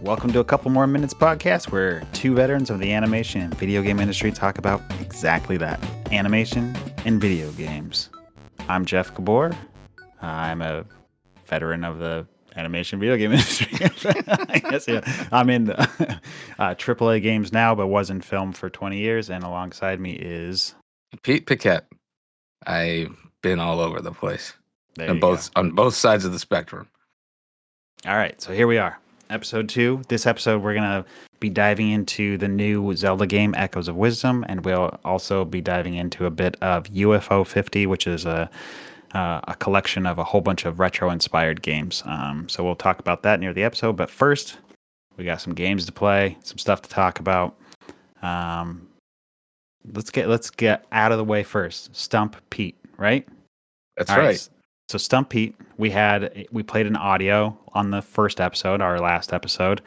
Welcome to a Couple More Minutes podcast, where two veterans of the animation and video game industry talk about exactly that, animation and video games. I'm Jeff Gabor. I'm a veteran of the animation video game industry. I guess, yeah. I'm in AAA games now, but was in film for 20 years, and alongside me is... Pete Paquette. I've been all over the place. on both sides of the spectrum. All right, so here we are. Episode 2. This episode, we're going to be diving into the new Zelda game, Echoes of Wisdom, and we'll also be diving into a bit of UFO 50, which is a collection of a whole bunch of retro-inspired games. So we'll talk about that near the episode, but first, we got some games to play, some stuff to talk about. Let's get out of the way first. Stump Pete, right? That's right. So Stump Pete, we played an audio on the first episode, our last episode,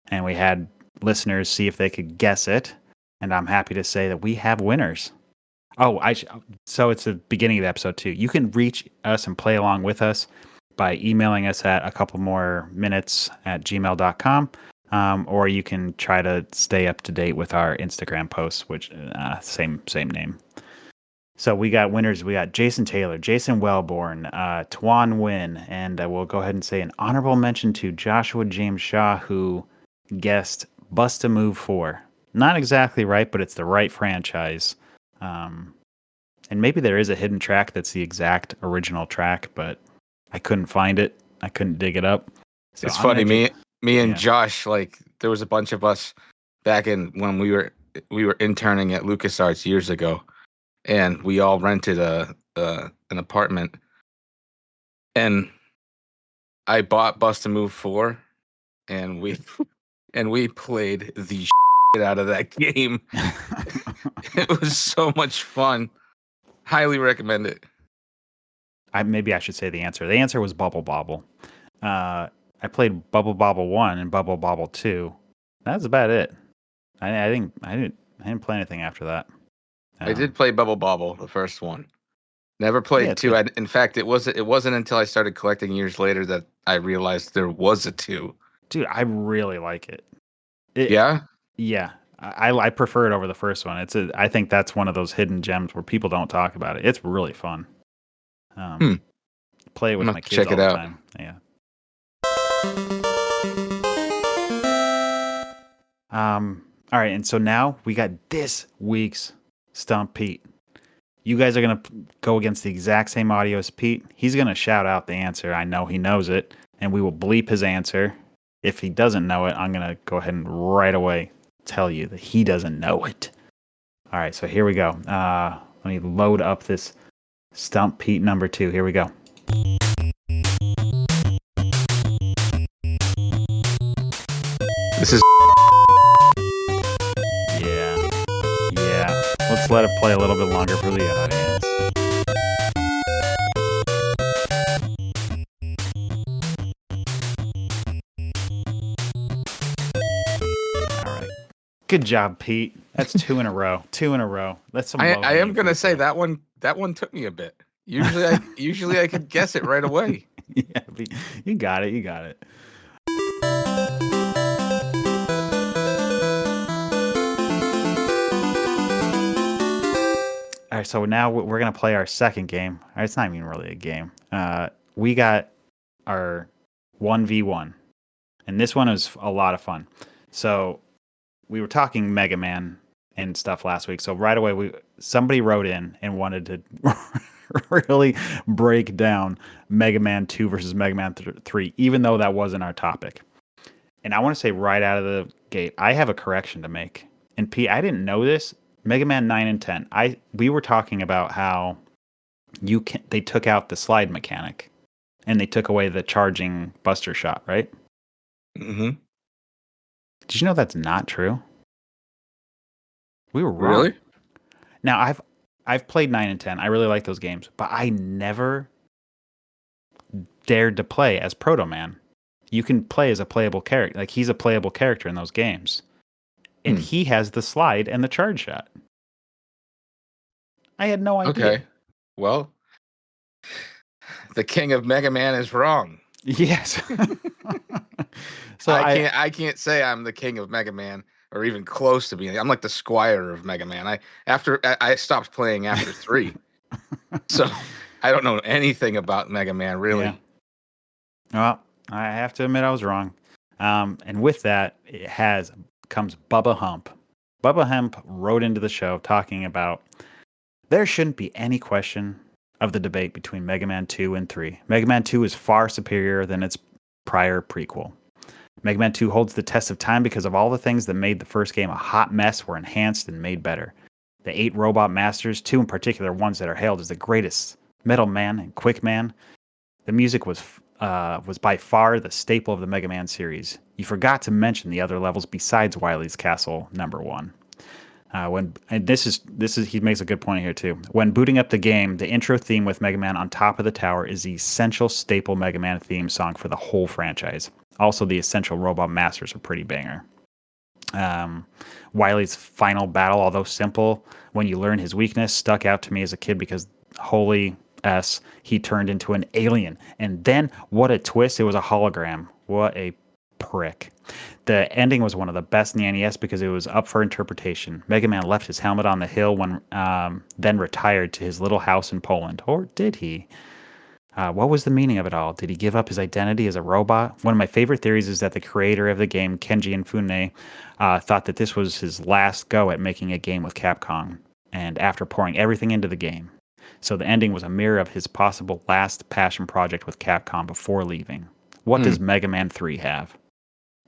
and we had listeners see if they could guess it. And I'm happy to say that we have winners. So it's the beginning of the episode too. You can reach us and play along with us by emailing us at acouplemoreminutes@gmail.com, or you can try to stay up to date with our Instagram posts, which same name. So we got winners. We got Jason Taylor, Jason Wellborn, Tuan Win, and we'll go ahead and say an honorable mention to Joshua James Shaw, who guessed Bust-A-Move 4. Not exactly right, but it's the right franchise. And maybe there is a hidden track that's the exact original track, but I couldn't find it. I couldn't dig it up. So it's funny. Me and Josh, like, there was a bunch of us back in when we were interning at LucasArts years ago. And we all rented an apartment, and I bought Bust-A-Move 4, and we played the shit out of that game. It was so much fun. Highly recommend it. Maybe I should say the answer. The answer was Bubble Bobble. I played Bubble Bobble 1 and Bubble Bobble 2. That's about it. I didn't play anything after that. I did play Bubble Bobble, the first one. Never played 2. In fact, it wasn't until I started collecting years later that I realized there was a 2. Dude, I really like it. Yeah? Yeah. I prefer it over the first one. I think that's one of those hidden gems where people don't talk about it. It's really fun. Play it with my kids all the time. Yeah. All right, and so now we got this week's Stump Pete. You guys are going to go against the exact same audio as Pete. He's going to shout out the answer. I know he knows it, and we will bleep his answer. If he doesn't know it, I'm going to go ahead and right away tell you that he doesn't know it. All right, so here we go. Let me load up this Stump Pete number 2. Here we go. This is... Yeah. Let's let it play a little bit longer for the audience. All right. Good job, Pete. That's 2 in a row. 2 in a row. That's some. I am gonna say that one took me a bit. Usually I could guess it right away. Yeah, you got it. You got it. All right, so now we're going to play our second game. It's not even really a game. We got our 1v1, and this one is a lot of fun. So we were talking Mega Man and stuff last week, so right away somebody wrote in and wanted to really break down Mega Man 2 versus Mega Man 3, even though that wasn't our topic. And I want to say right out of the gate, I have a correction to make. And Pete, I didn't know this. Mega Man 9 and 10. We were talking about how they took out the slide mechanic and they took away the charging Buster Shot, right? Mm-hmm. Did you know that's not true? We were wrong. Really? Now I've played 9 and 10. I really like those games, but I never dared to play as Proto Man. You can play as a playable character. Like, he's a playable character in those games. And he has the slide and the charge shot. I had no idea. Okay. Well, the king of Mega Man is wrong. Yes. So I can't say I'm the king of Mega Man or even close to being. I'm like the squire of Mega Man. I stopped playing after 3. So I don't know anything about Mega Man yeah. really. Well, I have to admit I was wrong. And with that, comes Bubba Hump. Bubba Hump wrote into the show talking about there shouldn't be any question of the debate between Mega Man 2 and 3. Mega Man 2 is far superior than its prior prequel. Mega Man 2 holds the test of time because of all the things that made the first game a hot mess were enhanced and made better. The 8 robot masters, 2 in particular ones that are hailed as the greatest, Metal Man and Quick Man. The music was by far the staple of the Mega Man series. You forgot to mention the other levels besides Wily's Castle #1. He makes a good point here too. When booting up the game, the intro theme with Mega Man on top of the tower is the essential staple Mega Man theme song for the whole franchise. Also, the essential Robot Masters are pretty banger. Wily's final battle, although simple, when you learn his weakness, stuck out to me as a kid because holy S, he turned into an alien. And then, what a twist, it was a hologram. What a prick. The ending was one of the best in the NES because it was up for interpretation. Mega Man left his helmet on the hill when then retired to his little house in Poland. Or did he? What was the meaning of it all? Did he give up his identity as a robot? One of my favorite theories is that the creator of the game, Kenji Inafune, thought that this was his last go at making a game with Capcom, and after pouring everything into the game. So the ending was a mirror of his possible last passion project with Capcom before leaving. What does Mega Man 3 have?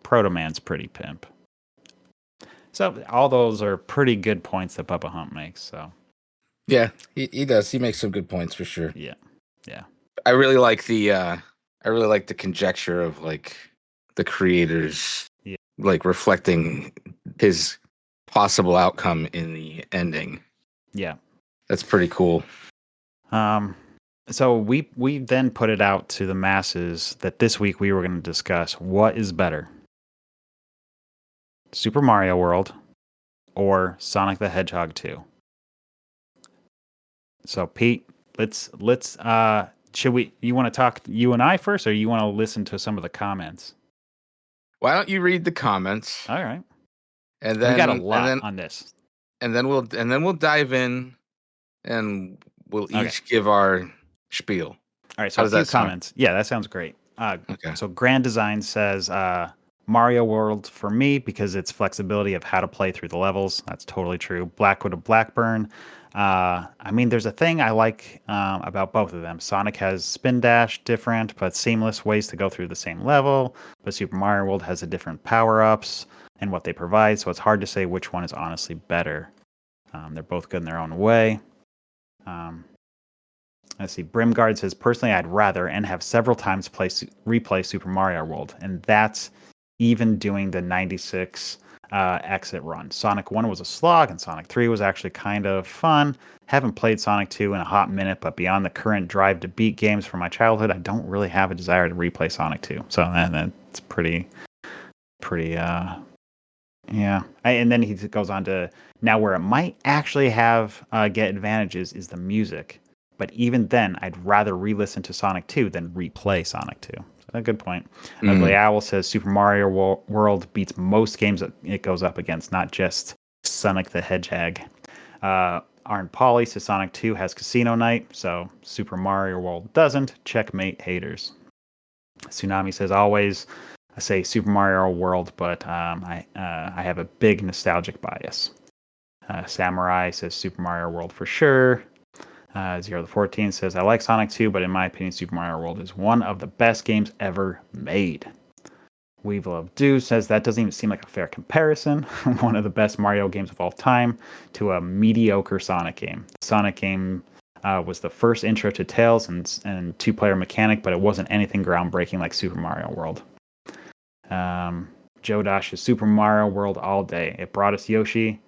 Proto Man's pretty pimp. So all those are pretty good points that Bubba Hump makes. So yeah, he does. He makes some good points for sure. Yeah. I really like the conjecture of like the creators like reflecting his possible outcome in the ending. Yeah. That's pretty cool. So we then put it out to the masses that this week we were going to discuss what is better, Super Mario World or Sonic the Hedgehog 2. So Pete, let's you want to talk you and I first, or you want to listen to some of the comments? Why don't you read the comments? All right. And then we got a lot on this. And then we'll dive in and we'll each give our spiel. All right, so a few comments. Yeah, that sounds great. Okay. So Grand Design says Mario World for me because it's flexibility of how to play through the levels. That's totally true. Blackwood of Blackburn. I mean, there's a thing I like about both of them. Sonic has spin dash, different but seamless ways to go through the same level. But Super Mario World has a different power-ups and what they provide, so it's hard to say which one is honestly better. They're both good in their own way. Let's see. Brimguard says, personally, I'd rather and have several times replay Super Mario World, and that's even doing the 96 exit run. Sonic 1 was a slog, and Sonic 3 was actually kind of fun. Haven't played Sonic 2 in a hot minute, but beyond the current drive to beat games from my childhood, I don't really have a desire to replay Sonic 2. So that's pretty, yeah. And then he goes on to, now where it might actually get advantages is the music. But even then, I'd rather re-listen to Sonic 2 than replay Sonic 2. So a good point. Ugly Owl says Super Mario World beats most games that it goes up against, not just Sonic the Hedgehog. Arn Pauly says Sonic 2 has Casino Night, so Super Mario World doesn't. Checkmate, haters. Tsunami says always, I say Super Mario World, but I have a big nostalgic bias. Samurai says Super Mario World for sure. Zero the 14 says, I like Sonic 2, but in my opinion, Super Mario World is one of the best games ever made. Weevil of Dew says, that doesn't even seem like a fair comparison. One of the best Mario games of all time to a mediocre Sonic game. The Sonic game was the first intro to Tails and two-player mechanic, but it wasn't anything groundbreaking like Super Mario World. Joe Dash is Super Mario World all day. It brought us Yoshi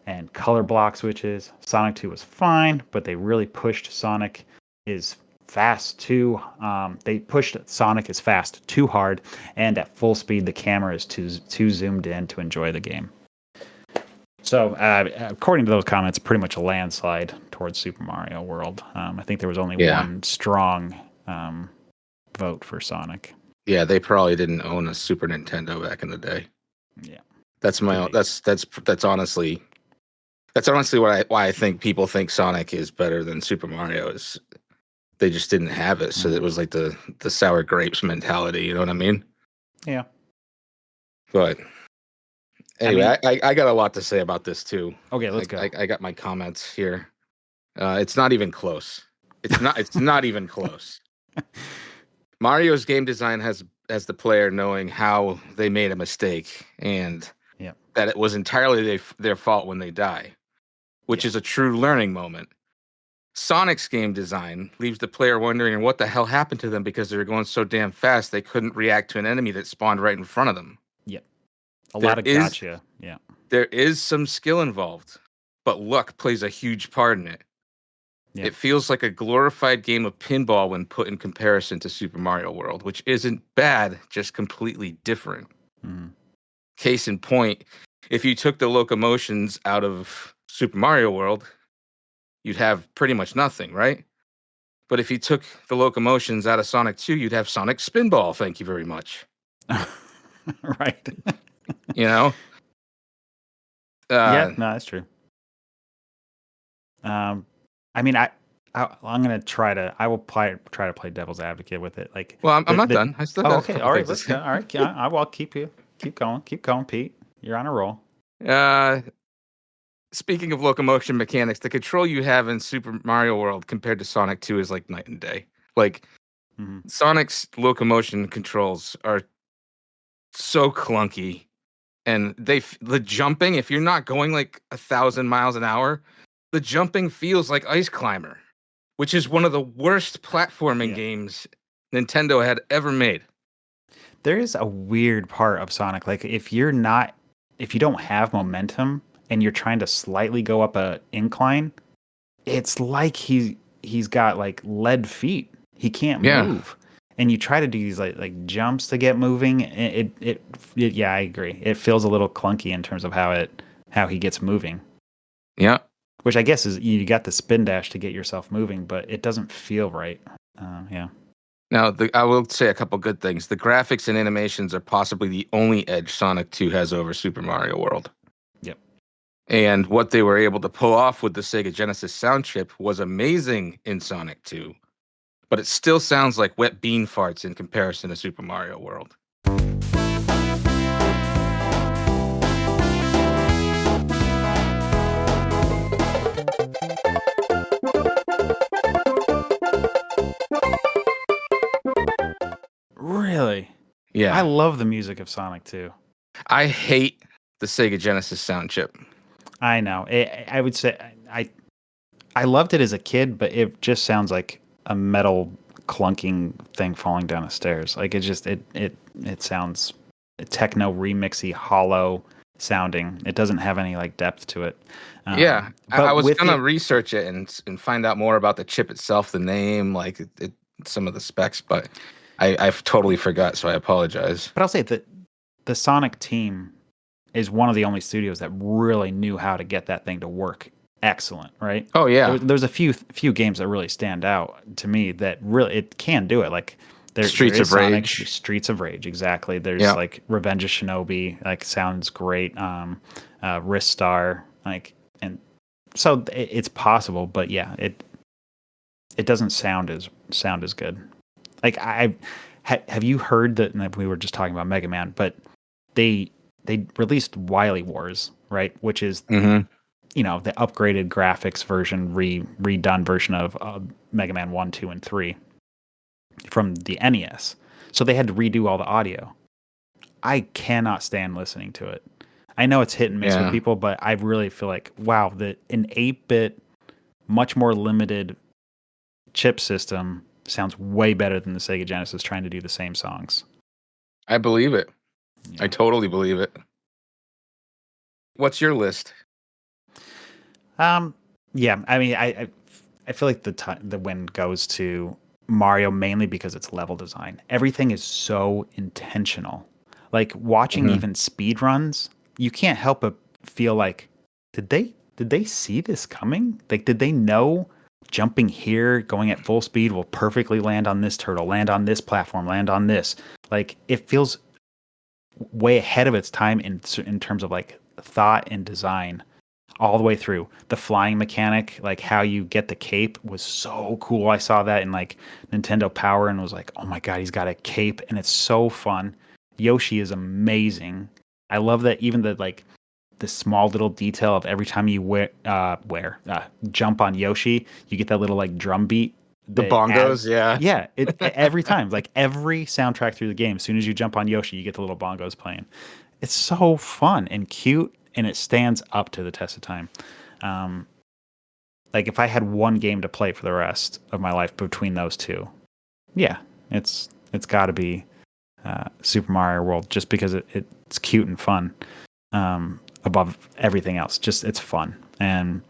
and color block switches. Sonic 2 was fine, but they really pushed Sonic is fast too. They pushed Sonic is fast too hard, and at full speed, the camera is too zoomed in to enjoy the game. So, according to those comments, pretty much a landslide towards Super Mario World. I think there was only one strong vote for Sonic. Yeah, they probably didn't own a Super Nintendo back in the day. Yeah. That's my own. That's honestly why I think people think Sonic is better than Super Mario is they just didn't have it, so it was like the sour grapes mentality. You know what I mean? Yeah. But anyway, I got a lot to say about this too. Okay, let's go. I got my comments here. It's not even close. It's not even close. Mario's game design has the player knowing how they made a mistake and that it was entirely their fault when they die, which is a true learning moment. Sonic's game design leaves the player wondering what the hell happened to them because they were going so damn fast they couldn't react to an enemy that spawned right in front of them. Yep. A lot of gotcha. Yeah. There is some skill involved, but luck plays a huge part in it. Yep. It feels like a glorified game of pinball when put in comparison to Super Mario World, which isn't bad, just completely different. Mm-hmm. Case in point, if you took the locomotions out of Super Mario World, you'd have pretty much nothing, right? But if you took the locomotions out of Sonic 2, you'd have Sonic Spinball, thank you very much. Right. You know? Yeah, no, that's true. I mean, I'm gonna try to. I will try to play devil's advocate with it. Like, well, I'm not done. I still got okay. All right, let's go. All right, I will keep going, Pete. You're on a roll. Speaking of locomotion mechanics, the control you have in Super Mario World compared to Sonic 2 is like night and day. Like, Sonic's locomotion controls are so clunky, and the jumping. If you're not going like 1,000 miles an hour. The jumping feels like Ice Climber, which is one of the worst platforming games Nintendo had ever made. There is a weird part of Sonic. Like if you don't have momentum and you're trying to slightly go up a incline, it's like he's got like lead feet. He can't move. And you try to do these like jumps to get moving. Yeah, I agree. It feels a little clunky in terms of how he gets moving. Yeah. Which I guess is you got the spin dash to get yourself moving, but it doesn't feel right. Yeah. Now, I will say a couple good things. The graphics and animations are possibly the only edge Sonic 2 has over Super Mario World. Yep. And what they were able to pull off with the Sega Genesis sound chip was amazing in Sonic 2, but it still sounds like wet bean farts in comparison to Super Mario World. Really? Yeah. I love the music of Sonic 2. I hate the Sega Genesis sound chip. I know. I would say I loved it as a kid, but it just sounds like a metal clunking thing falling down the stairs. Like it sounds techno remixy, hollow sounding. It doesn't have any like depth to it. Yeah, I was gonna research it and find out more about the chip itself, the name, like some of the specs, but I've totally forgot, so I apologize. But I'll say that the Sonic team is one of the only studios that really knew how to get that thing to work excellent, right? Oh yeah, there's a few games that really stand out to me that really it can do it. Like Streets of Rage. Streets of Rage, exactly. There's like Revenge of Shinobi, like sounds great. Ristar, like, and so it's possible, but yeah, it doesn't sound as good. Like have you heard that we were just talking about Mega Man, but they released Wily Wars, right? Which is the upgraded graphics version, redone version of Mega Man 1, 2, and 3 from the NES. So they had to redo all the audio. I cannot stand listening to it. I know it's hit and miss with people, but I really feel like, wow, an 8-bit, much more limited chip system sounds way better than the Sega Genesis trying to do the same songs. I believe it. Yeah. I totally believe it. What's your list? Yeah, I mean, I feel like the win goes to Mario mainly because it's level design. Everything is so intentional. Like watching even speed runs, you can't help but feel like, did they see this coming? Like, did they know jumping here, going at full speed will perfectly land on this turtle, land on this platform, land on this. Like it feels way ahead of its time in terms of like thought and design all the way through. The flying mechanic, like how you get the cape, was so cool. I saw that in like Nintendo Power and was like, oh my god, he's got a cape, and it's so fun. Yoshi is amazing. I love that even the small little detail of every time you jump on Yoshi, you get that little like drum beat. The bongos, yeah. Yeah, every time, like every soundtrack through the game, as soon as you jump on Yoshi, you get the little bongos playing. It's so fun and cute, and it stands up to the test of time. Like if I had one game to play for the rest of my life between those two, yeah, it's got to be Super Mario World, just because it's cute and fun. Above everything else, just it's fun, and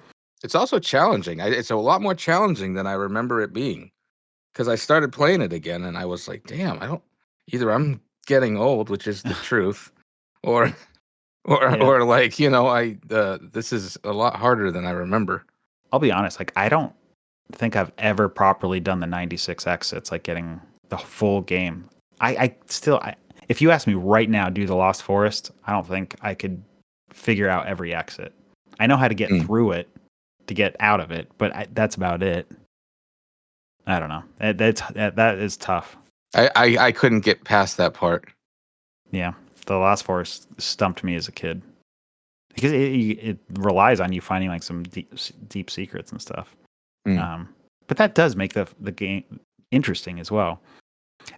it's also challenging. It's a lot more challenging than I remember it being, because I started playing it again and I was like, damn, either I'm getting old, which is the truth, or like, this is a lot harder than I remember. I'll be honest, like I don't think I've ever properly done the 96 exits, like getting the full game. I still, if you ask me right now, do the Lost Forest, I don't think I could figure out every exit. I know how to get through it, to get out of it, but that's about it. I don't know. That is tough. I couldn't get past that part. Yeah, the Lost Forest stumped me as a kid, because it relies on you finding like some deep secrets and stuff. But that does make the game interesting as well.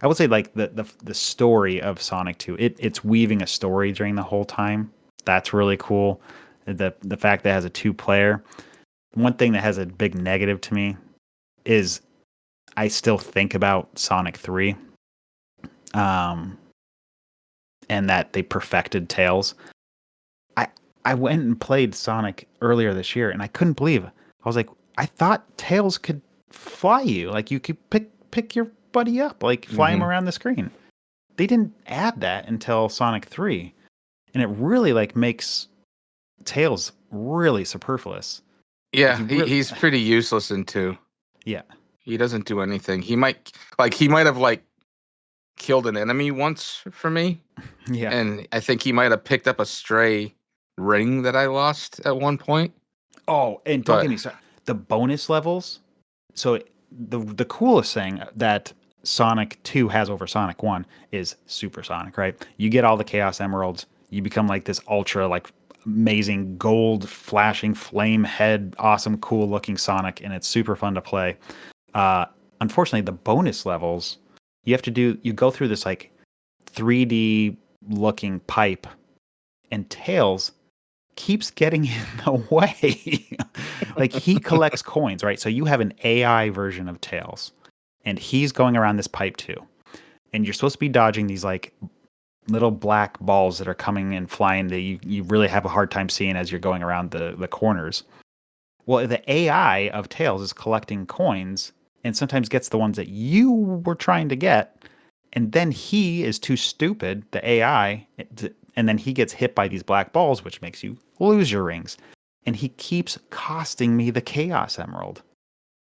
I would say like the story of Sonic 2, it's weaving a story during the whole time. That's really cool. The fact that it has a 2-player. One thing that has a big negative to me is I still think about Sonic 3. And that they perfected Tails. I went and played Sonic earlier this year and I couldn't believe it. I was like, I thought Tails could fly you. Like you could pick your buddy up, like fly him around the screen. They didn't add that until Sonic 3. And it really like makes Tails really superfluous. Yeah, he's pretty useless in 2. Yeah. He doesn't do anything. He might have like killed an enemy once for me. Yeah. And I think he might have picked up a stray ring that I lost at one point. Oh, and don't get me started. The bonus levels. So the coolest thing that Sonic 2 has over Sonic 1 is Super Sonic, right? You get all the Chaos Emeralds. You become like this ultra, like amazing gold flashing flame head, awesome, cool looking Sonic, and it's super fun to play. Unfortunately, the bonus levels, you go through this like 3D looking pipe, and Tails keeps getting in the way. Like he collects coins, right? So you have an AI version of Tails, and he's going around this pipe too. And you're supposed to be dodging these like little black balls that are coming and flying that you really have a hard time seeing as you're going around the corners. Well, the AI of Tails is collecting coins and sometimes gets the ones that you were trying to get. And then he is too stupid, the AI, and then he gets hit by these black balls, which makes you lose your rings. And he keeps costing me the Chaos Emerald.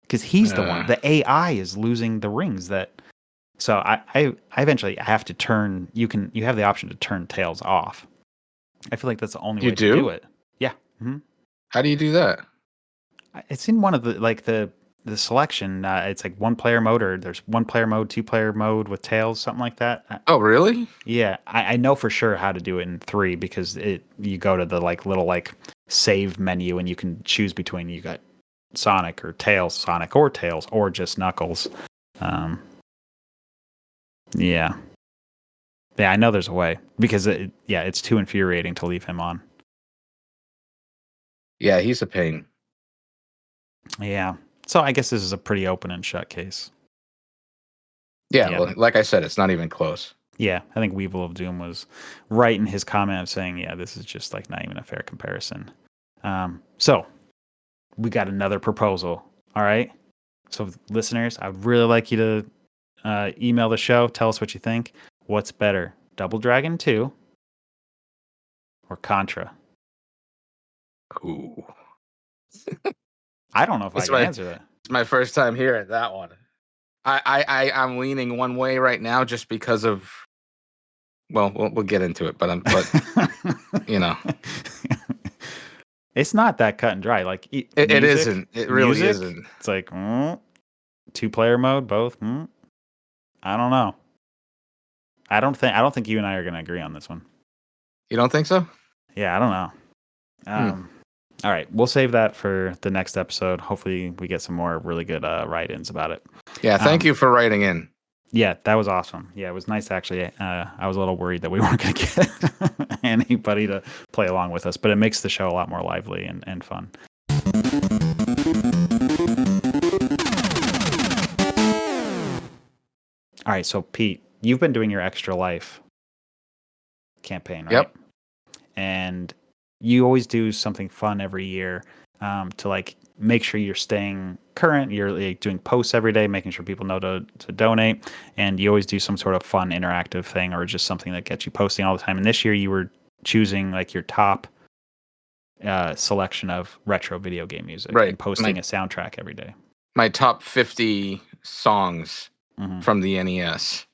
Because he's the one. The AI is losing the rings that... So I eventually have to turn... You have the option to turn Tails off. I feel like that's the only way to do it. Yeah. Mm-hmm. How do you do that? It's in one of the selection. It's like 1-player mode, or there's 1-player mode, 2-player mode with Tails, something like that. Oh, really? Yeah, I know for sure how to do it in 3 because you go to the like little like save menu and you can choose between, you got Sonic or Tails, or just Knuckles. Yeah, I know there's a way because it's too infuriating to leave him on. Yeah, he's a pain. Yeah. So I guess this is a pretty open and shut case. Yeah. Well, like I said, it's not even close. Yeah, I think Weevil of Doom was right in his comment of saying, yeah, this is just like not even a fair comparison. So we got another proposal. All right. So listeners, I'd really like you to email the show. Tell us what you think. What's better, Double Dragon 2 or Contra? Ooh. I don't know if I can answer that. It's my first time hearing that one. I'm leaning one way right now just because of. Well, we'll get into it, but you know, it's not that cut and dry. Like it music, isn't. It really music, isn't. It's like 2-player mode, both. I don't know. I don't think you and I are going to agree on this one. You don't think so? Yeah, I don't know. All right, we'll save that for the next episode. Hopefully, we get some more really good write-ins about it. Yeah, thank you for writing in. Yeah, that was awesome. Yeah, it was nice actually. I was a little worried that we weren't going to get anybody to play along with us, but it makes the show a lot more lively and fun. All right, so Pete, you've been doing your Extra Life campaign, right? Yep. And you always do something fun every year to like make sure you're staying current. You're like doing posts every day, making sure people know to donate, and you always do some sort of fun interactive thing or just something that gets you posting all the time. And this year you were choosing like your top selection of retro video game music, right, and posting a soundtrack every day. My top 50 songs from the NES,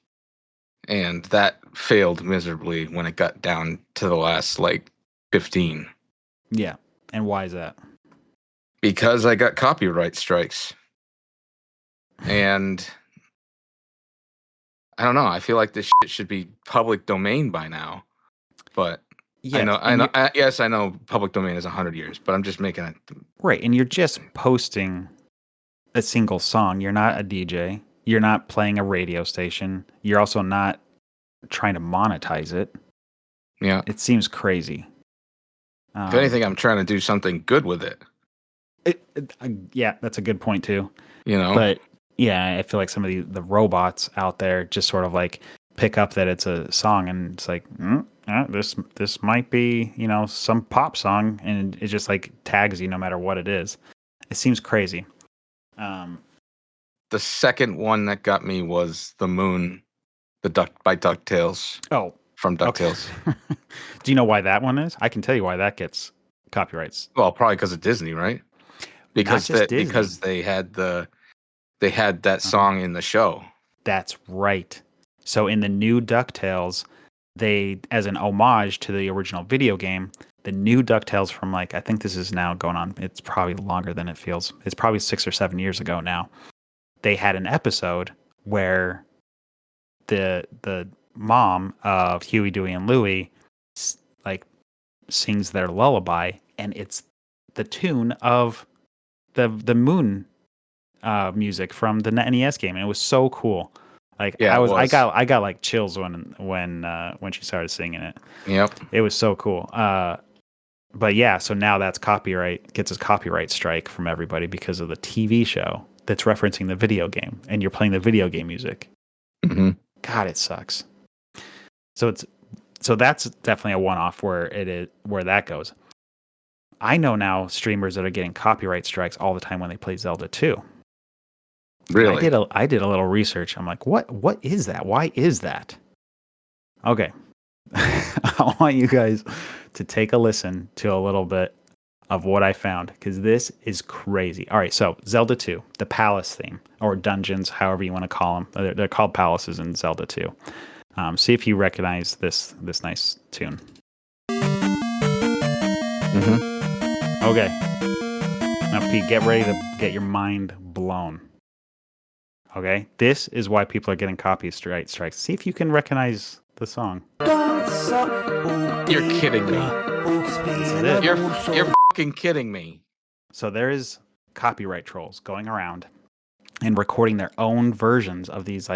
and that failed miserably when it got down to the last like 15. Yeah, and why is that? Because I got copyright strikes. And I don't know. I feel like this shit should be public domain by now. But yeah, I know. Yes, I know public domain is 100 years, but I'm just making it. Right, and you're just posting a single song. You're not a DJ. You're not playing a radio station. You're also not trying to monetize it. Yeah. It seems crazy. If anything, I'm trying to do something good with it. Yeah, that's a good point too. You know? But yeah, I feel like some of the robots out there just sort of like pick up that it's a song and it's like, this might be, some pop song, and it just like tags you no matter what it is. It seems crazy. The second one that got me was The Moon, by DuckTales. Oh. From DuckTales. Okay. Do you know why that one is? I can tell you why that gets copyrights. Well, probably because of Disney, right? Because they had that song in the show. That's right. So in the new DuckTales, they, as an homage to the original video game, the new DuckTales from I think this is now going on, it's probably longer than it feels. It's probably 6 or 7 years ago now. They had an episode where the mom of Huey, Dewey, and Louie sings their lullaby, and it's the tune of the Moon music from the NES game, and it was so cool. I got like chills when she started singing it. Yep, it was so cool. But yeah, so now gets a copyright strike from everybody because of the TV show that's referencing the video game, and you're playing the video game music. Mm-hmm. God, it sucks. So that's definitely a one-off where that goes. I know now streamers that are getting copyright strikes all the time when they play Zelda 2. Really? I did a little research. I'm like, what is that? Why is that? Okay. I want you guys to take a listen to a little bit of what I found, because this is crazy. All right, so Zelda 2, the palace theme, or dungeons, however you want to call them. They're called palaces in Zelda 2. See if you recognize this nice tune. Mm-hmm. Okay. Now, Pete, get ready to get your mind blown. Okay? This is why people are getting copyright strikes. See if you can recognize the song. You're kidding me. This is it. You're fucking kidding me. So there is copyright trolls going around and recording their own versions of these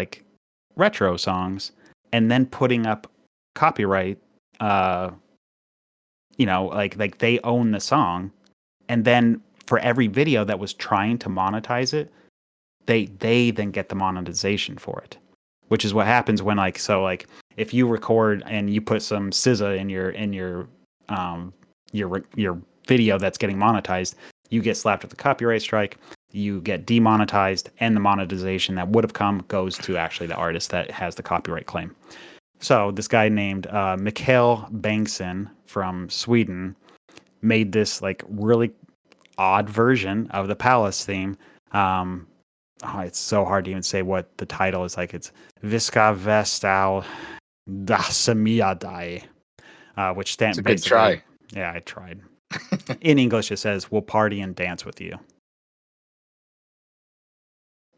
retro songs, and then putting up copyright, like they own the song, and then for every video that was trying to monetize it, they then get the monetization for it, which is what happens when if you record and you put some SZA in your video that's getting monetized, you get slapped with a copyright strike. You get demonetized, and the monetization that would have come goes to actually the artist that has the copyright claim. So this guy named Mikael Bengtsson from Sweden made this really odd version of the Palace theme It's so hard to even say what the title is. Like it's Visca Vestal Dasamiadai, which stands It's a good basically. try. Yeah, I tried. In English, it says, "We'll party and dance with you."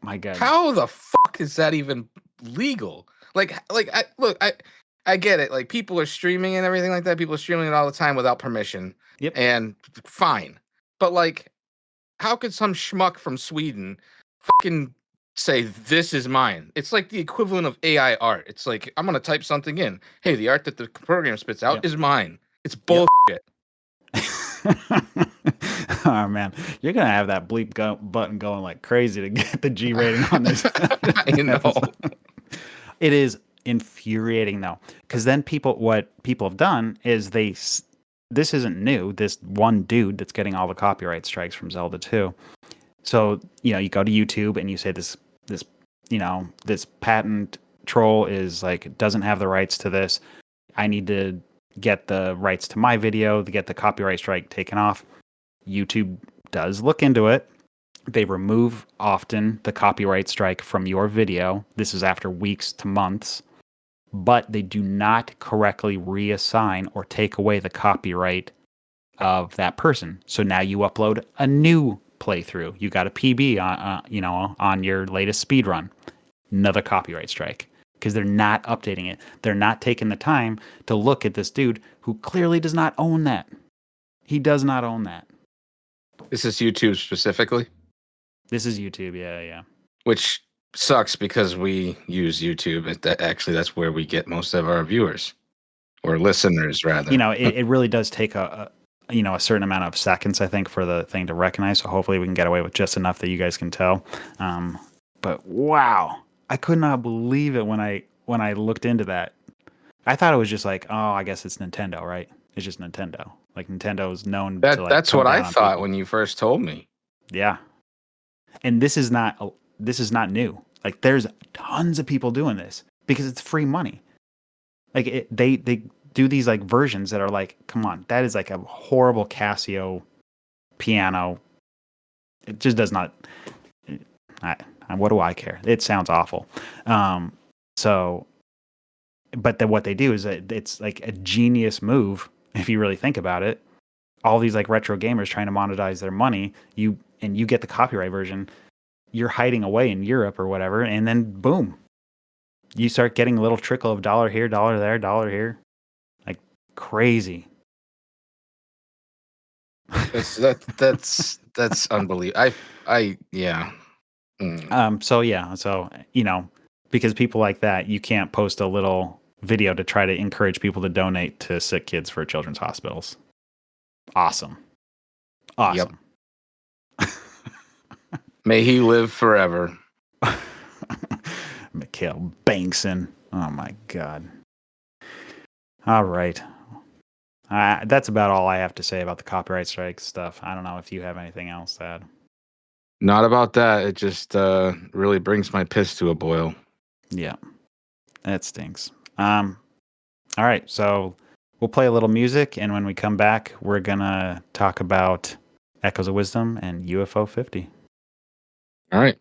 My God. How the fuck is that even legal? I get it. Like people are streaming and everything like that. People are streaming it all the time without permission. Yep. And fine. But like, how could some schmuck from Sweden fucking say this is mine? It's like the equivalent of AI art. It's like I'm gonna type something in. Hey, the art that the program spits out is mine. It's bullshit. Oh man, you're gonna have that bleep button going like crazy to get the G rating on this. I know. It is infuriating though, because then what people have done is this isn't new. This one dude that's getting all the copyright strikes from Zelda 2. So you go to YouTube and you say this patent troll is like doesn't have the rights to this. I need to get the rights to my video to get the copyright strike taken off. YouTube does look into it. They remove often the copyright strike from your video. This is after weeks to months, but they do not correctly reassign or take away the copyright of that person. So now you upload a new playthrough. You got a PB on your latest speed run. Another copyright strike. Because they're not updating it. They're not taking the time to look at this dude who clearly does not own that. He does not own that. This is YouTube specifically? This is YouTube, yeah. Which sucks because we use YouTube. That's where we get most of our viewers. Or listeners, rather. It really does take a certain amount of seconds, I think, for the thing to recognize. So hopefully we can get away with just enough that you guys can tell. But wow. I could not believe it when I looked into that. I thought it was just like, oh, I guess it's Nintendo, right? It's just Nintendo. Like Nintendo is known to like. That's what I thought when you first told me. Yeah, and this is not new. Like there's tons of people doing this because it's free money. Like they do these like versions that are like, come on, that is like a horrible Casio piano. It just does not. What do I care? It sounds awful. But then what they do is it's like a genius move if you really think about it. All these like retro gamers trying to monetize their money, you get the copyright version. You're hiding away in Europe or whatever, and then boom, you start getting a little trickle of dollar here, dollar there, dollar here, like crazy. That's unbelievable. Yeah. So because people like that, you can't post a little video to try to encourage people to donate to sick kids for children's hospitals. Awesome. Yep. May he live forever. Mikhail Bankson. Oh my God. All right. That's about all I have to say about the copyright strike stuff. I don't know if you have anything else to add. Not about that. It just really brings my piss to a boil. Yeah, that stinks. All right, so we'll play a little music, and when we come back, we're gonna talk about Echoes of Wisdom and UFO 50. All right.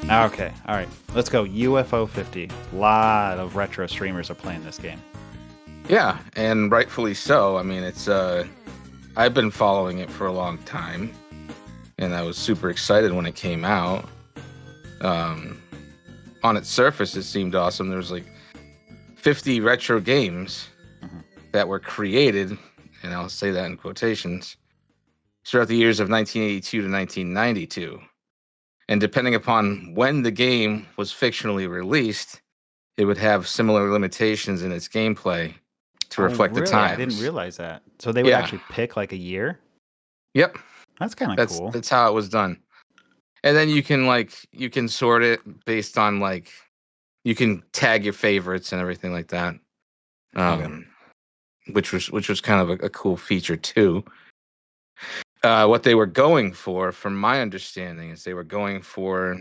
Okay, all right. Let's go. UFO 50. A lot of retro streamers are playing this game. Yeah, and rightfully so. I mean, it's I've been following it for a long time, and I was super excited when it came out. On its surface, it seemed awesome. There was like 50 retro games that were created, and I'll say that in quotations, throughout the years of 1982 to 1992. And depending upon when the game was fictionally released, it would have similar limitations in its gameplay to reflect the times. I didn't realize that. So they would actually pick like a year? Yep. That's kind of cool. That's how it was done. And then you can sort it based on like, you can tag your favorites and everything like that. Which was kind of a cool feature too. What they were going for, from my understanding, is they were going for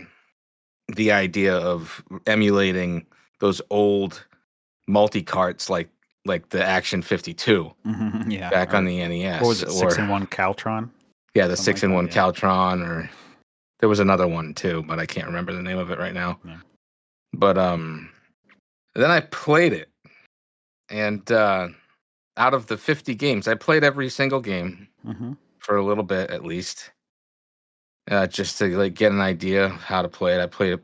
the idea of emulating those old multi-carts like like the Action 52 Yeah. back on Or the NES. what was it? 6-in-1 Caltron. Yeah, the Something like 6-in-1 that, yeah. Caltron, or there was another one too, but I can't remember the name of it right now. Yeah. But then I played it, and out of the 50 games, I played every single game Mm-hmm. for a little bit at least, just to like get an idea of how to play it. I played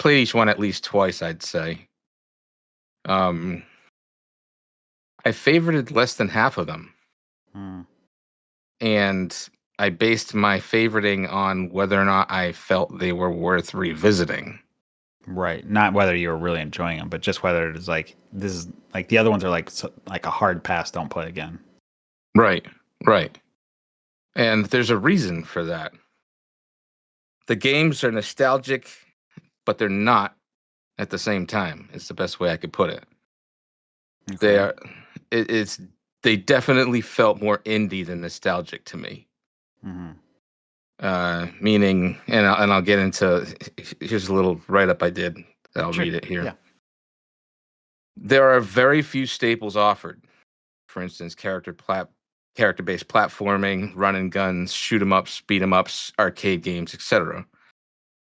each one at least twice, I'd say. I favorited less than half of them, Mm. and I based my favoriting on whether or not I felt they were worth revisiting. Right. Not whether you were really enjoying them, but just whether it is like this is like the other ones are like a hard pass. Don't play again. Right, right. And there's a reason for that. The games are nostalgic, but they're not at the same time. It's the best way I could put it. They Okay. are. It's. They definitely felt more indie than nostalgic to me. Mm-hmm. Meaning, and I'll get into. Here's a little write up I did. I'll Sure. read it here. Yeah. There are very few staples offered. For instance, character-based platforming, run and guns, shoot 'em ups, beat 'em ups, arcade games, etc.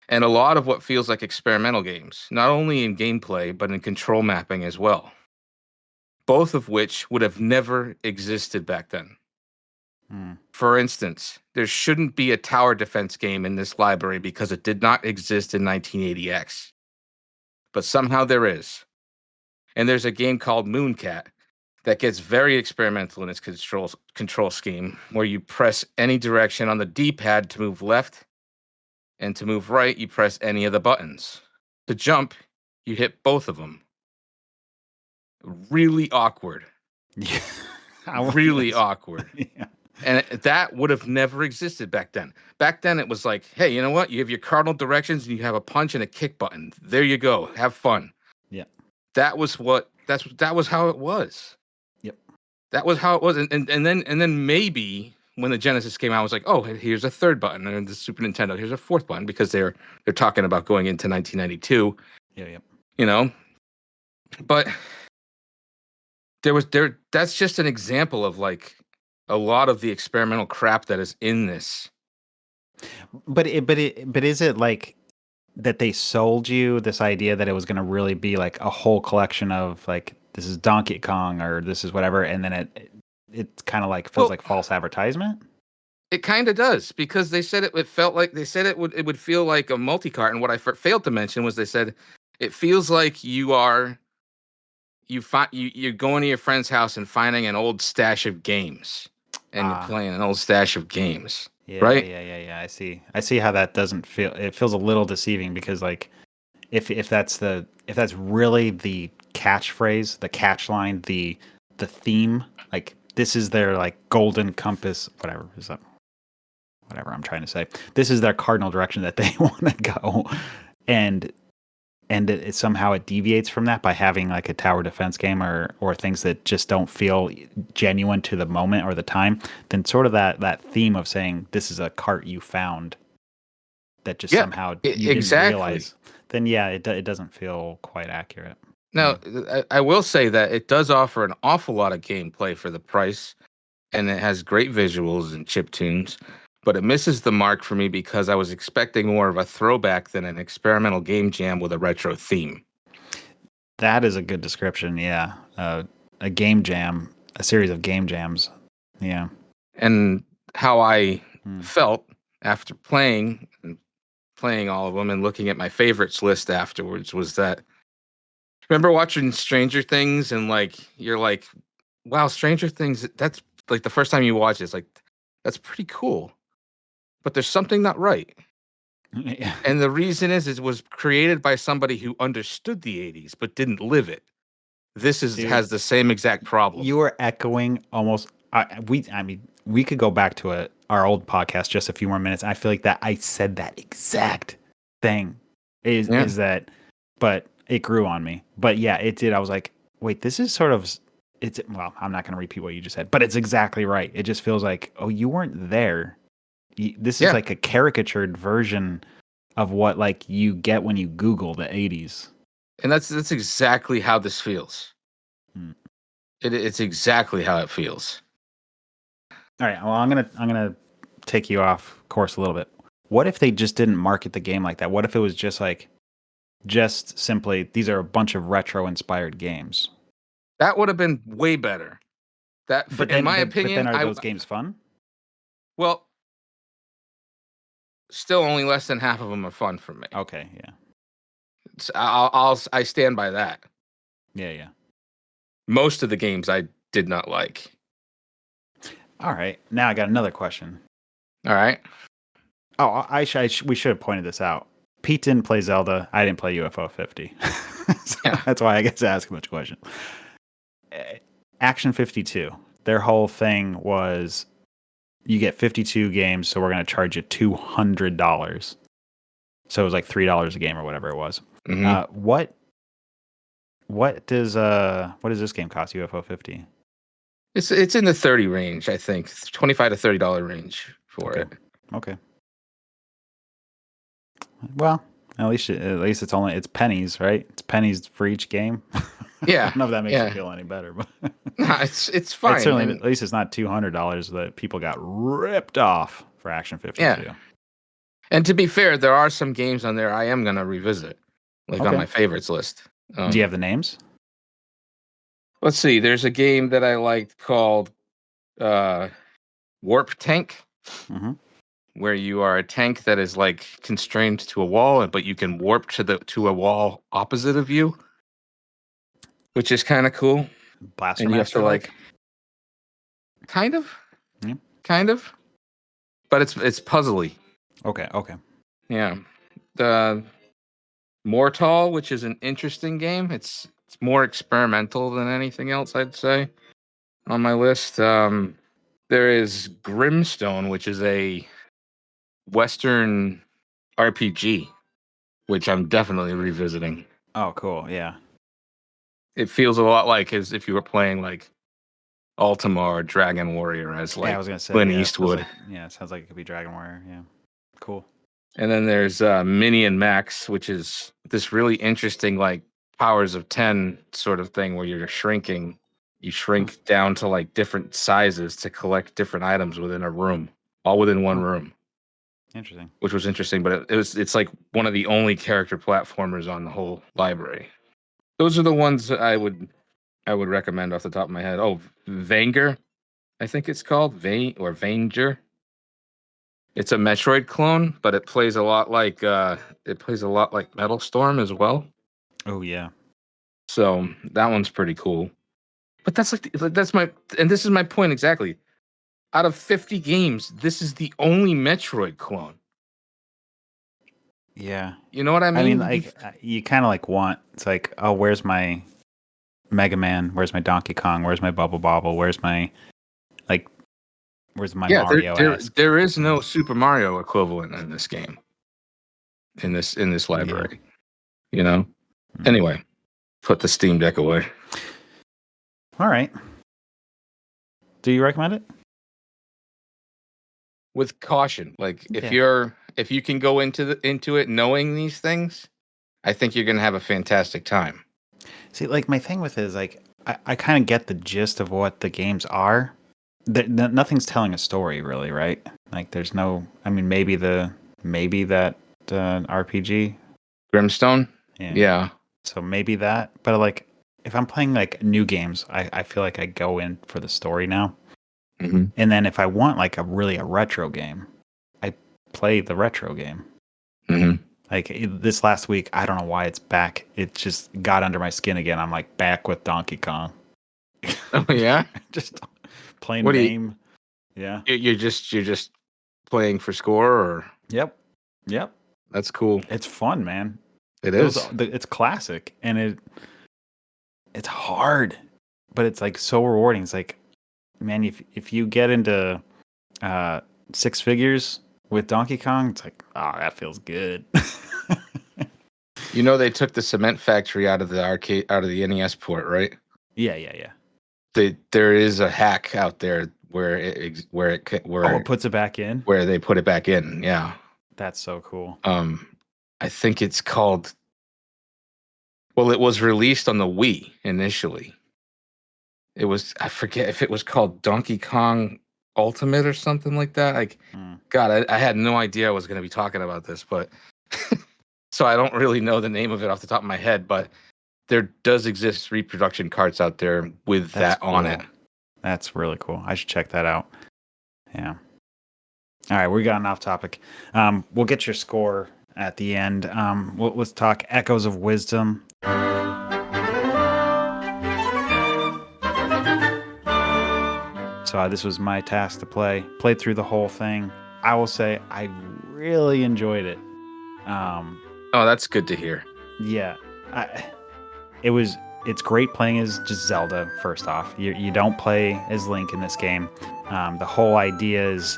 And a lot of what feels like experimental games, not only in gameplay but in control mapping as well. Both of which would have never existed back then. Mm. For instance, there shouldn't be a tower defense game in this library because it did not exist in 1980X. But somehow there is. And there's a game called Mooncat that gets very experimental in its control scheme, where you press any direction on the D-pad to move left, and to move right, you press any of the buttons. To jump, you hit both of them. Really awkward. Yeah. Really awkward. Yeah. And that would have never existed back then. Back then, it was like, hey, you know what? You have your cardinal directions, and you have a punch and a kick button. There you go. Have fun. Yeah. That was how it was. Yep. That was how it was. And then maybe when the Genesis came out, I was like, oh, here's a third button, and the Super Nintendo, here's a fourth button, because they're talking about going into 1992. Yeah. Yep. You know, but that's just an example of like a lot of the experimental crap that is in this. But is it like that they sold you this idea that it was going to really be like a whole collection of like this is Donkey Kong or this is whatever, and then it kind of like feels like false advertisement? It kind of does, because they said it felt like they said it would feel like a multi-cart, and what I failed to mention was they said it feels like you're going to your friend's house and finding an old stash of games, and you're playing an old stash of games. Yeah, right? Yeah. I see how that doesn't feel. It feels a little deceiving because like if that's really the catchphrase, the catch line, the theme, like this is their like golden compass, whatever is that? Whatever I'm trying to say. This is their cardinal direction that they want to go, and it somehow it deviates from that by having like a tower defense game or things that just don't feel genuine to the moment or the time. Then sort of that theme of saying this is a cart you found that just somehow you didn't realize. Then yeah, it doesn't feel quite accurate. Now, I will say that it does offer an awful lot of gameplay for the price, and it has great visuals and chiptunes, but it misses the mark for me because I was expecting more of a throwback than an experimental game jam with a retro theme. That is a good description, yeah. A game jam, a series of game jams, yeah. And how I felt after playing all of them and looking at my favorites list afterwards was that, remember watching Stranger Things and like you're like, wow, Stranger Things, that's like the first time you watch it, it's like, that's pretty cool. But there's something not right. Yeah. And the reason is it was created by somebody who understood the 80s but didn't live it. This has the same exact problem. You are echoing almost we could go back to our old podcast just a few more minutes. I feel like that I said that exact thing. Is that, but it grew on me. But yeah, it did. I was like, wait, this is sort of well, I'm not going to repeat what you just said, but it's exactly right. It just feels like, oh, you weren't there. This is like a caricatured version of what like you get when you Google the 80s. And that's exactly how this feels. It's exactly how it feels. All right. Well, I'm gonna take you off course a little bit. What if they just didn't market the game like that? What if it was just simply these are a bunch of retro inspired games? That would have been way better. In my opinion, are those games fun? Well, still only less than half of them are fun for me. Okay, yeah. I stand by that. Yeah. Most of the games I did not like. All right. Now I got another question. All right. Oh, we should have pointed this out. Pete didn't play Zelda. I didn't play UFO 50. So Yeah. That's why I get to ask a bunch of questions. Action 52. Their whole thing was you get 52 games, so we're going to charge you $200. So it was like $3 a game or whatever it was. Mm-hmm. What does this game cost? UFO 50. It's in the 30 range, I think. $25 to $30 range for it. Okay. Well, at least it's pennies, right? It's pennies for each game. Yeah. I don't know if that makes you feel any better, but no, it's fine. It's certainly, at least it's not $200 that people got ripped off for Action 52. Yeah. And to be fair, there are some games on there I am gonna revisit, on my favorites list. Do you have the names? Let's see. There's a game that I liked called Warp Tank, where you are a tank that is like constrained to a wall, but you can warp to a wall opposite of you, which is kind of cool. Blaster and you have to kind of, but it's puzzly. Okay. Yeah. The Mortal, which is an interesting game. It's more experimental than anything else, I'd say, on my list. There is Grimstone, which is a Western RPG, which I'm definitely revisiting. Oh, cool. Yeah. It feels a lot like as if you were playing like Ultima or Dragon Warrior as I was gonna say, Clint Eastwood. It sounds like it could be Dragon Warrior. Yeah. Cool. And then there's Minion Max, which is this really interesting like powers of 10 sort of thing where you're shrinking. You shrink down to like different sizes to collect different items within a room, all within one room. Interesting. Which was interesting, but it's like one of the only character platformers on the whole library. Those are the ones that I would recommend off the top of my head. Oh, Vanger, I think it's called Vanger. It's a Metroid clone, but it plays a lot like Metal Storm as well. Oh yeah. So that one's pretty cool. But this is my point exactly. Out of 50 games, this is the only Metroid clone. Yeah. You know what I mean? I mean, like you kind of like want. It's like, oh, where's my Mega Man? Where's my Donkey Kong? Where's my Bubble Bobble? Where's my Mario? There is no Super Mario equivalent in this game. In this library, you know. Mm-hmm. Anyway, put the Steam Deck away. All right. Do you recommend it? With caution, like if you can go into it knowing these things, I think you're gonna have a fantastic time. See, like my thing with it is like I kind of get the gist of what the games are. Nothing's telling a story really, right? Like there's no. I mean, maybe that RPG, Grimstone. Yeah. So maybe that, but like if I'm playing like new games, I feel like I go in for the story now. Mm-hmm. And then if I want like a retro game, I play the retro game. Mm-hmm. Like this last week, I don't know why it's back. It just got under my skin again. I'm like back with Donkey Kong. Oh yeah, just playing game. Yeah, you're just playing for score, or Yep. That's cool. It's fun, man. It is. It's classic, and it's hard, but it's like so rewarding. It's like, man, if you get into six figures with Donkey Kong, it's like, oh, that feels good. You know, they took the cement factory out of the NES port, right? Yeah. There is a hack out there where it puts it back in. Where they put it back in, yeah. That's so cool. I think it's called. Well, it was released on the Wii initially, It was, I forget if it was called Donkey Kong Ultimate or something like that. Like, Mm, God, I had no idea I was going to be talking about this, but so I don't really know the name of it off the top of my head, but there does exist reproduction carts out there with that's that on it. cool. That's really cool. I should check that out. Yeah. All right, we gotten off topic. We'll get your score at the end. Let's talk Echoes of Wisdom. So this was my task to play. Played through the whole thing. I will say I really enjoyed it. Oh, that's good to hear. Yeah, it's great playing as just Zelda. First off, you don't play as Link in this game. The whole idea is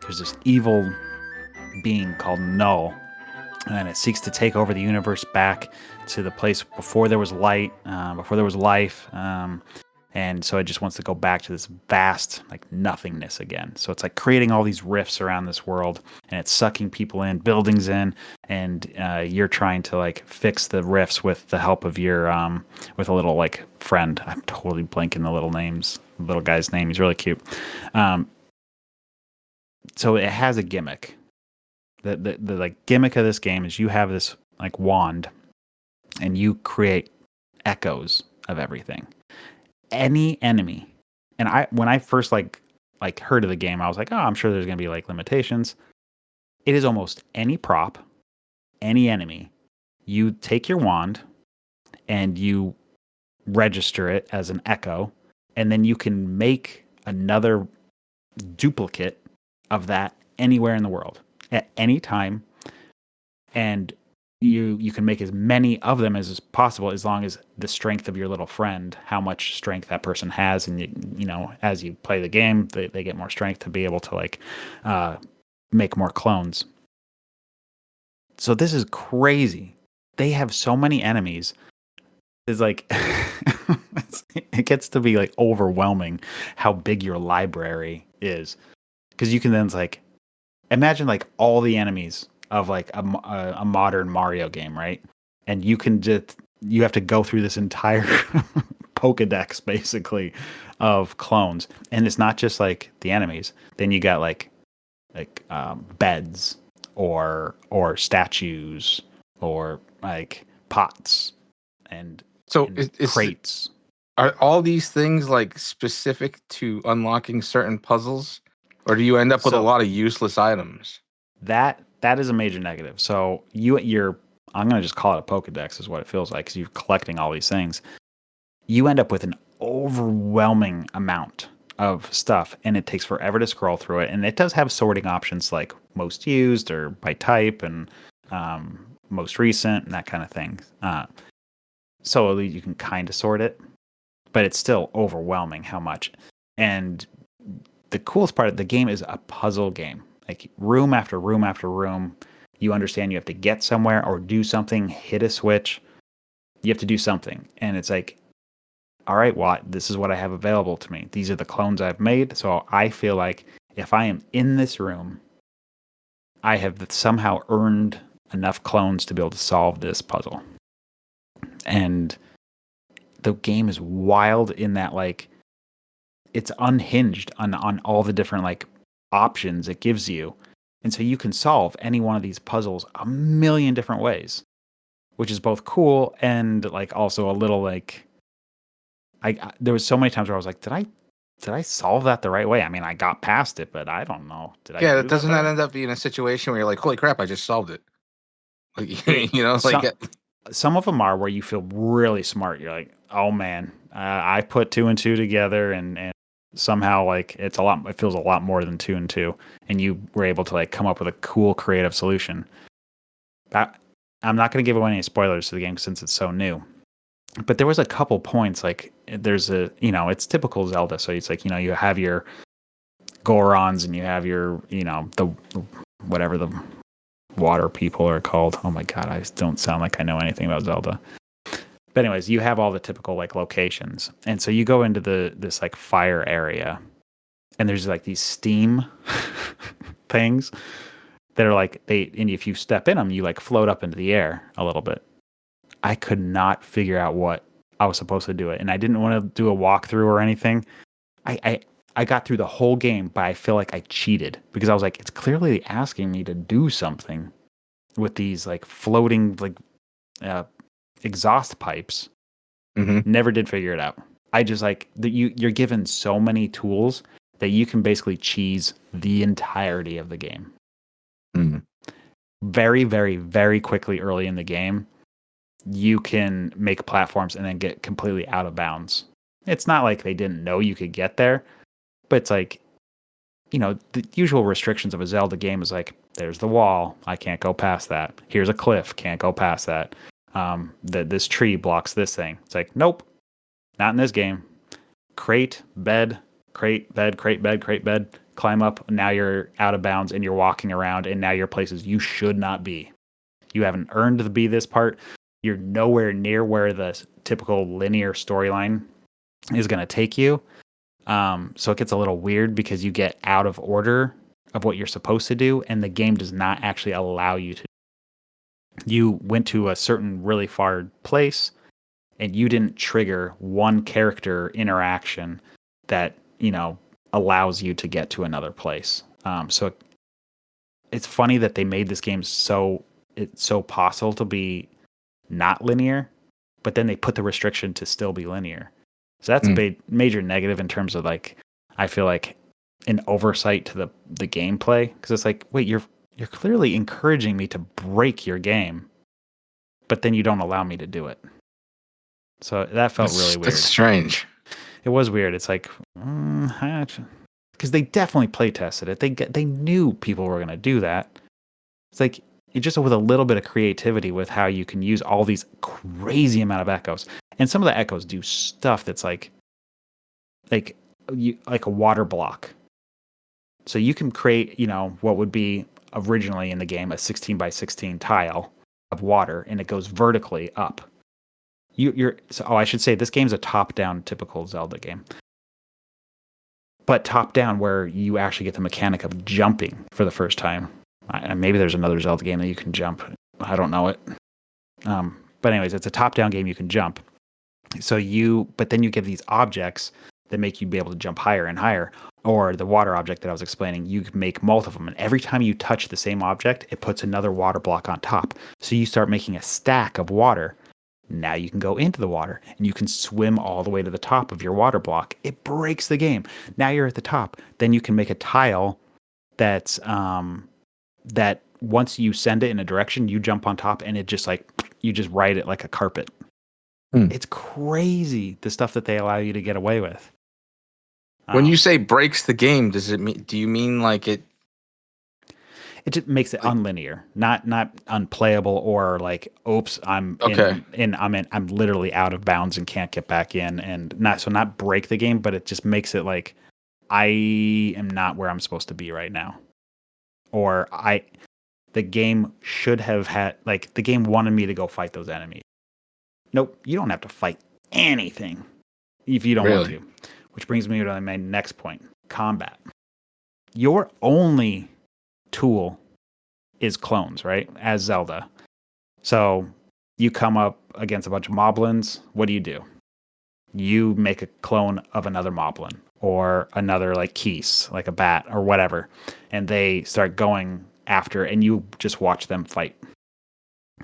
there's this evil being called Null, and it seeks to take over the universe back to the place before there was light, before there was life. And so it just wants to go back to this vast like nothingness again. So it's like creating all these rifts around this world, and it's sucking people in, buildings in, and you're trying to like fix the rifts with the help of your with a little like friend. I'm totally blanking the little guy's name. He's really cute. So it has a gimmick. The like gimmick of this game is you have this like wand, and you create echoes of everything. Any enemy, and when I first like heard of the game, I was like, oh, I'm sure there's gonna be like limitations. It is almost any prop, any enemy. You take your wand and you register it as an echo, and then you can make another duplicate of that anywhere in the world at any time, and you can make as many of them as is possible, as long as the strength of your little friend, how much strength that person has, and you know as you play the game, they get more strength to be able to like make more clones. So this is crazy. They have so many enemies. It's like it gets to be like overwhelming how big your library is, because you can then like imagine like all the enemies of like a modern Mario game, right? And you have to go through this entire Pokedex basically of clones, and it's not just like the enemies. Then you got like beds or statues or like pots and, So and crates. are all these things like specific to unlocking certain puzzles, or do you end up with a So lot of useless items? that is a major negative. So you're I'm gonna just call it a Pokedex is what it feels like, because you're collecting all these things. You end up with an overwhelming amount of stuff, and it takes forever to scroll through it. And it does have sorting options like most used or by type and most recent and that kind of thing. So you can kind of sort it, but it's still overwhelming how much. And the coolest part of the game is a puzzle game. Like room after room after room, you understand you have to get somewhere or do something, hit a switch. You have to do something. And it's like, all right, well, this is what I have available to me. These are the clones I've made. So I feel like if I am in this room, I have somehow earned enough clones to be able to solve this puzzle. And the game is wild in that like it's unhinged on all the different like options it gives you. And so you can solve any one of these puzzles a million different ways, which is both cool and like also a little like there was so many times where I was like, did I solve that the right way? I mean, I got past it, but I don't know. Did I Yeah, do doesn't that that right? end up being a situation where you're like, "Holy crap, I just solved it"? Like, It you know, like, some of them are where you feel really smart. You're like, oh man, I put two and two together, and somehow like it's a lot. It feels a lot more than two and two, and you were able to like come up with a cool, creative solution. I'm not going to give away any spoilers to the game since it's so new. But there was a couple points like there's it's typical Zelda. So it's like you have your Gorons and you have your the whatever the water people are called. Oh my god, I don't sound like I know anything about Zelda. But anyways, you have all the typical like locations, and so you go into this like fire area, and there's like these steam things that are like and if you step in them, you like float up into the air a little bit. I could not figure out what I was supposed to do it, and I didn't want to do a walkthrough or anything. I got through the whole game, but I feel like I cheated because I was like, it's clearly asking me to do something with these like floating like uh, exhaust pipes. Mm-hmm. Never did figure it out. I just like that you're given so many tools that you can basically cheese the entirety of the game. Mm-hmm. Very, very, very quickly early in the game, you can make platforms and then get completely out of bounds. It's not like they didn't know you could get there, but it's like, the usual restrictions of a Zelda game is like, there's the wall, I can't go past that. Here's a cliff, can't go past that. This tree blocks this thing. It's like, nope, not in this game. Crate, bed, crate, bed, crate, bed, crate, bed. Climb up. Now you're out of bounds and you're walking around, and now you're places you should not be. You haven't earned to be this part. You're nowhere near where the typical linear storyline is going to take you. So it gets a little weird because you get out of order of what you're supposed to do, and the game does not actually allow you to. You went to a certain really far place, and you didn't trigger one character interaction that allows you to get to another place. So it's funny that they made this game it's so possible to be not linear, but then they put the restriction to still be linear. So that's a major negative in terms of like, I feel like an oversight to the gameplay, because it's like, wait, you're clearly encouraging me to break your game, but then you don't allow me to do it. So that felt really weird. That's strange. It was weird. It's like, because they definitely play tested it. They knew people were going to do that. It's like, just with a little bit of creativity with how you can use all these crazy amount of echoes. And some of the echoes do stuff that's like a water block. So you can create, what would be originally in the game a 16 by 16 tile of water, and it goes vertically up. I should say this game's a top-down typical Zelda game. But top-down where you actually get the mechanic of jumping for the first time. Maybe there's another Zelda game that you can jump. I don't know it. But anyways, it's a top-down game you can jump. But then you get these objects that make you be able to jump higher and higher. Or the water object that I was explaining, you can make multiple of them. And every time you touch the same object, it puts another water block on top. So you start making a stack of water. Now you can go into the water and you can swim all the way to the top of your water block. It breaks the game. Now you're at the top. Then you can make a tile that's that once you send it in a direction, you jump on top and it just like, you just ride it like a carpet. It's crazy the stuff that they allow you to get away with. When you say breaks the game, do you mean like it? It just makes it unlinear, not unplayable, or like, oops, I'm literally out of bounds and can't get back in, and not break the game, but it just makes it like I am not where I'm supposed to be right now, or the game should have had, like, the game wanted me to go fight those enemies. Nope, you don't have to fight anything if you don't want to. Which brings me to my next point: combat. Your only tool is clones, right? As Zelda. So you come up against a bunch of moblins. What do? You make a clone of another moblin or another like Keese, like a bat or whatever. And they start going after, and you just watch them fight.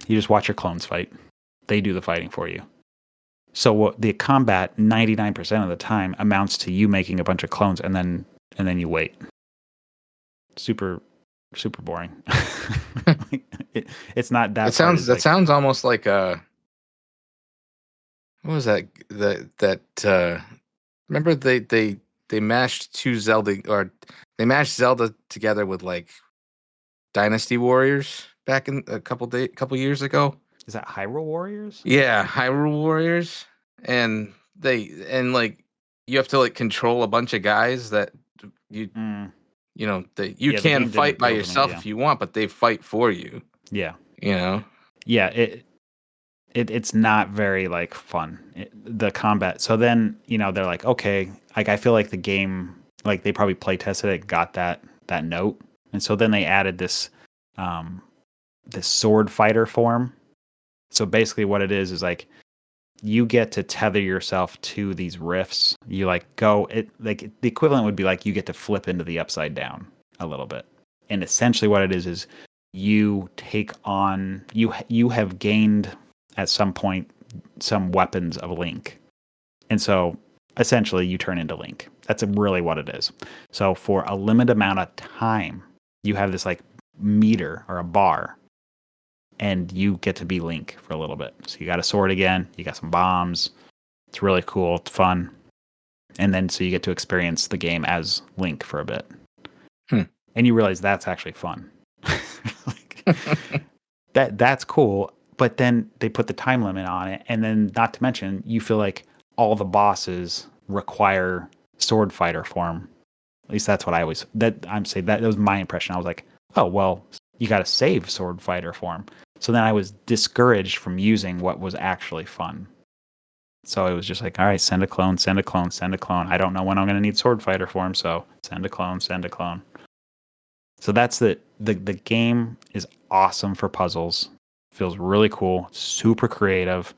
You just watch your clones fight. They do the fighting for you. So the combat 99% of the time amounts to you making a bunch of clones and then you wait. Super boring. It's not that. That sounds almost like what was that? Remember they mashed they mashed Zelda together with like Dynasty Warriors back in a couple years ago. Is that Hyrule Warriors? Yeah, Hyrule Warriors, and like you have to like control a bunch of guys that you can fight by yourself if you want, but they fight for you. Yeah, Yeah, it's not very like fun, the combat. So then they're like, okay, like I feel like the game, like they probably play tested it, got that note, and so then they added this sword fighter form. So basically what it is like you get to tether yourself to these rifts. You like go it like the equivalent would be like you get to flip into the upside down a little bit. And essentially what it is you take on you have gained at some point some weapons of Link. And so essentially you turn into Link. That's really what it is. So for a limited amount of time, you have this like meter or a bar, and you get to be Link for a little bit. So you got a sword again, you got some bombs. It's really cool, it's fun. And then so you get to experience the game as Link for a bit. And you realize that's actually fun. Like, that's cool, but then they put the time limit on it, and then not to mention you feel like all the bosses require sword fighter form. At least that's what I always I'm saying that was my impression. I was like, oh well, you got to save sword fighter form. So then I was discouraged from using what was actually fun. So it was just like, all right, send a clone, send a clone, send a clone. I don't know when I'm going to need sword fighter form, so send a clone, send a clone. So that's the game is awesome for puzzles. Feels really cool, super creative.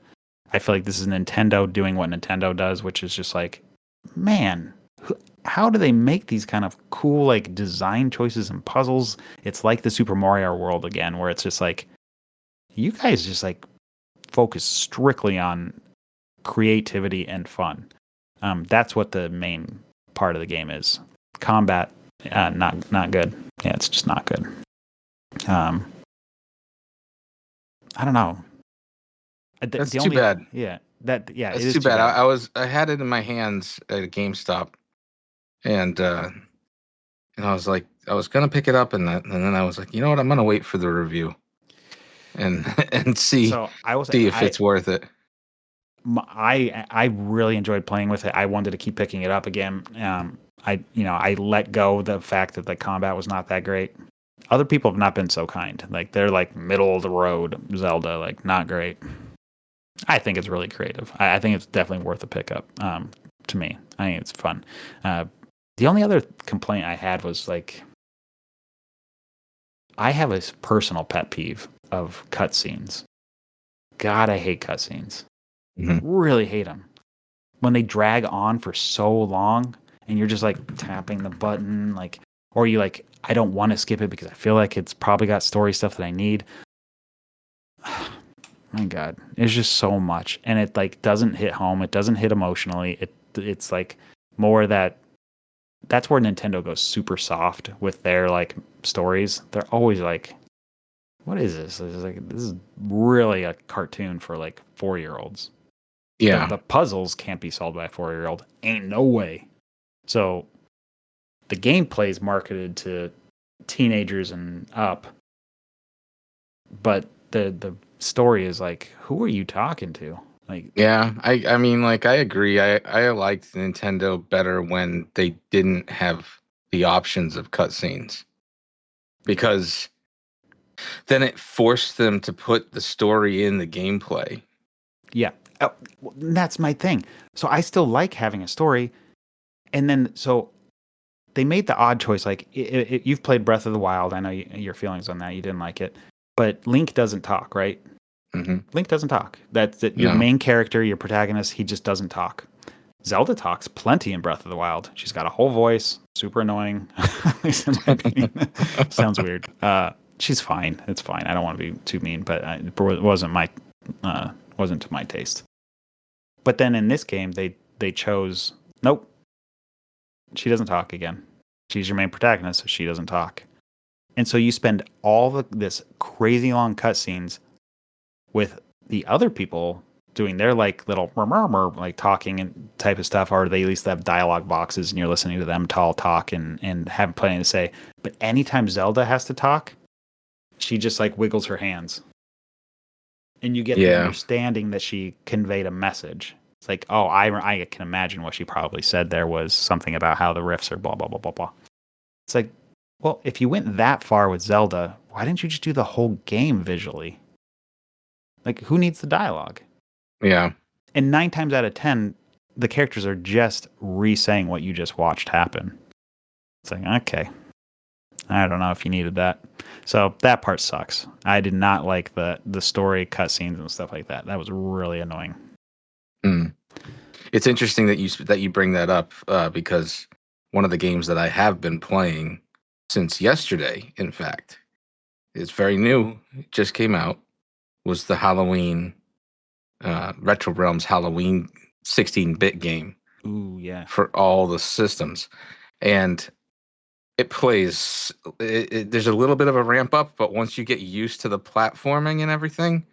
I feel like this is Nintendo doing what Nintendo does, which is just like, man, how do they make these kind of cool like design choices and puzzles? It's like the Super Mario World again, where it's just like, you guys just like focus strictly on creativity and fun. That's what the main part of the game is. Combat, not good. Yeah, it's just not good. I don't know. That's too bad. Yeah, that's it is too bad. I had it in my hands at a GameStop, and I was like, I was gonna pick it up, and then I was like, you know what? I'm gonna wait for the review, and see if it's worth it. I really enjoyed playing with it. I wanted to keep picking it up again. I let go the fact that the combat was not that great. Other people have not been so kind. Like they're like middle of the road Zelda, like not great. I think it's really creative. I think it's definitely worth a pickup. To me, I think it's fun. The only other complaint I had was like, I have a personal pet peeve of cutscenes. God, I hate cutscenes. Really hate them. When they drag on for so long and you're just like tapping the button, like, or you like, I don't want to skip it because I feel like it's probably got story stuff that I need. My God, it's just so much, and it like doesn't hit home. It doesn't hit emotionally. It's like more that's where Nintendo goes super soft with their like stories. They're always like, what is this? This is really a cartoon for like 4-year-olds. Yeah. The puzzles can't be solved by a 4-year-old. Ain't no way. So the gameplay is marketed to teenagers and up, but the story is like, who are you talking to? Like, yeah, I mean, like, I agree. I liked Nintendo better when they didn't have the options of cutscenes, because then it forced them to put the story in the gameplay. Yeah, that's my thing. So I still like having a story, and then so they made the odd choice. Like, you've played Breath of the Wild. I know your feelings on that. You didn't like it, but Link doesn't talk, right? Link doesn't talk. That's your main character, your protagonist. He just doesn't talk. Zelda talks plenty in Breath of the Wild. She's got a whole voice, super annoying. At least in my opinion. Sounds weird. She's fine. It's fine. I don't want to be too mean, but it wasn't to my taste. But then in this game, they chose, nope, she doesn't talk again. She's your main protagonist, so she doesn't talk. And so you spend all this crazy long cutscenes with the other people doing their like little like talking and type of stuff, or they at least have dialogue boxes and you're listening to them talk and have plenty to say. But anytime Zelda has to talk, she just like wiggles her hands. And you get the understanding that she conveyed a message. It's like, oh, I can imagine what she probably said there was something about how the riffs are blah, blah, blah, blah, blah. It's like, well, if you went that far with Zelda, why didn't you just do the whole game visually? Like, who needs the dialogue? Yeah. And 9 times out of 10, the characters are just re-saying what you just watched happen. It's like, okay, I don't know if you needed that. So that part sucks. I did not like the story cutscenes and stuff like that. That was really annoying. It's interesting that you bring that up because one of the games that I have been playing since yesterday, in fact, it's very new. It just came out. Was the Halloween Retro Realms Halloween 16-bit game Ooh, yeah. for all the systems, and it plays. There's a little bit of a ramp up, but once you get used to the platforming and everything,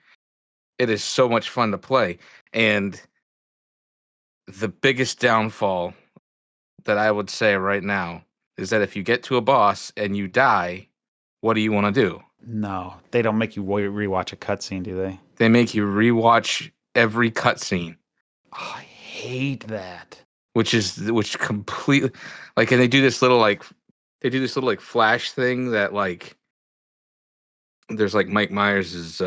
it is so much fun to play. And the biggest downfall that I would say right now is that if you get to a boss and you die, what do you want to do? No, they don't make you rewatch a cutscene, do they? They make you rewatch every cutscene, Oh, I hate that. which completely like, and they do this little like flash thing that like there's like Mike Myers's